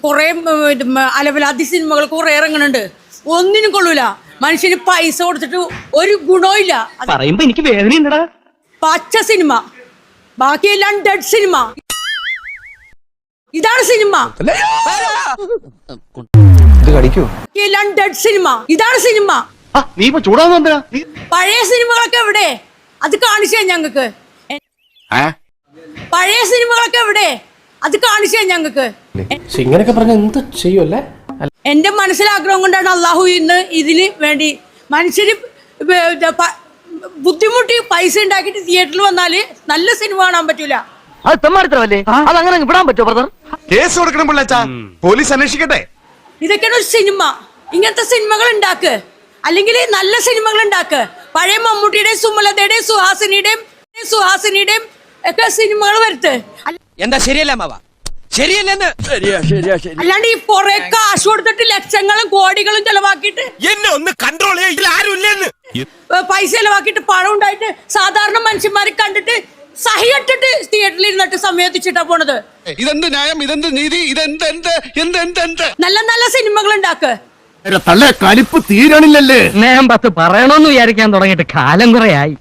കുറെ അലവലാതി സിനിമകൾ കുറെ ഇറങ്ങുന്നുണ്ട്, ഒന്നിനും കൊള്ളൂല. മനുഷ്യന് പൈസ കൊടുത്തിട്ട് ഒരു ഗുണവും ഇല്ല. പറയുമ്പോ എനിക്ക് വേദനയുണ്ടടാ. പച്ച സിനിമ, ബാക്കിയെല്ലാം ഡെഡ് സിനിമ. ഇതാണ് സിനിമ. എല്ലാം ഡെഡ് സിനിമ. ഇതാണ് സിനിമ. നീ ഇപ്പൊ ചൂടാവുന്ന പഴയ സിനിമകളൊക്കെ എവിടെ? അത് കാണിച്ചേ ഞങ്ങൾക്ക്. പഴയ സിനിമകളൊക്കെ എവിടെ? അത് കാണിച്ചേ ഞങ്ങൾക്ക്. ഇങ്ങനെയൊക്കെ പറഞ്ഞ എന്ത് ചെയ്യുമല്ലേ? എന്റെ മനസ്സിലാഗ്രഹം കൊണ്ടാണ് അള്ളാഹു ഇന്ന് ഇതിന് വേണ്ടി മനുഷ്യര് ബുദ്ധിമുട്ടി പൈസ ഉണ്ടാക്കിയിട്ട് തിയേറ്ററിൽ വന്നാല് നല്ല സിനിമ കാണാൻ പറ്റൂല. അത് തെമ്മാടിത്തരമല്ലേ? അതങ്ങനെ വിടാൻ പറ്റുമോ ബ്രദർ? കേസ് കൊടുക്കണം പിള്ളേച്ചാ, പോലീസ് അന്വേഷിക്കട്ടെ. ഇതൊക്കെയാണ് ഒരു സിനിമ. ഇങ്ങനത്തെ സിനിമകൾ ഉണ്ടാക്ക്, അല്ലെങ്കിൽ നല്ല സിനിമകൾ ഉണ്ടാക്ക്. പഴയ മമ്മൂട്ടിയുടെയും സുമലതയുടെയും സുഹാസിനിയുടെയും ഒക്കെ സിനിമകൾ വരുത്ത്. എന്താ ശരിയല്ല മാവ? ശരിയല്ലെന്ന്. അല്ലാണ്ട് ഈ കുറെ കാശ് കൊടുത്തിട്ട് ലക്ഷങ്ങളും കോടികളും ചെലവാക്കിയിട്ട് എന്നെ ഒന്ന് കൺട്രോൾ ചെയ്യാൻ ആരും ഇല്ലെന്ന് പൈസ ചെലവാക്കിയിട്ട് പണം ഉണ്ടായിട്ട് സാധാരണ മനുഷ്യന്മാരെ കണ്ടിട്ട് സഹിയിട്ടിട്ട് തിയേറ്ററിൽ ഇരുന്നിട്ട് സമയത്തിച്ചിട്ടാ പോണത്. ഇതെന്ത് ന്യായം, ഇതെന്ത് നീതി, ഇതെന്ത് നല്ല നല്ല സിനിമകൾ ഉണ്ടാക്ക്. തള്ള കലിപ്പ് തീരണില്ലല്ലേ? സ്നേഹം പത്ത് പറയണമെന്ന് വിചാരിക്കാൻ തുടങ്ങിയിട്ട് കാലം കുറയായി.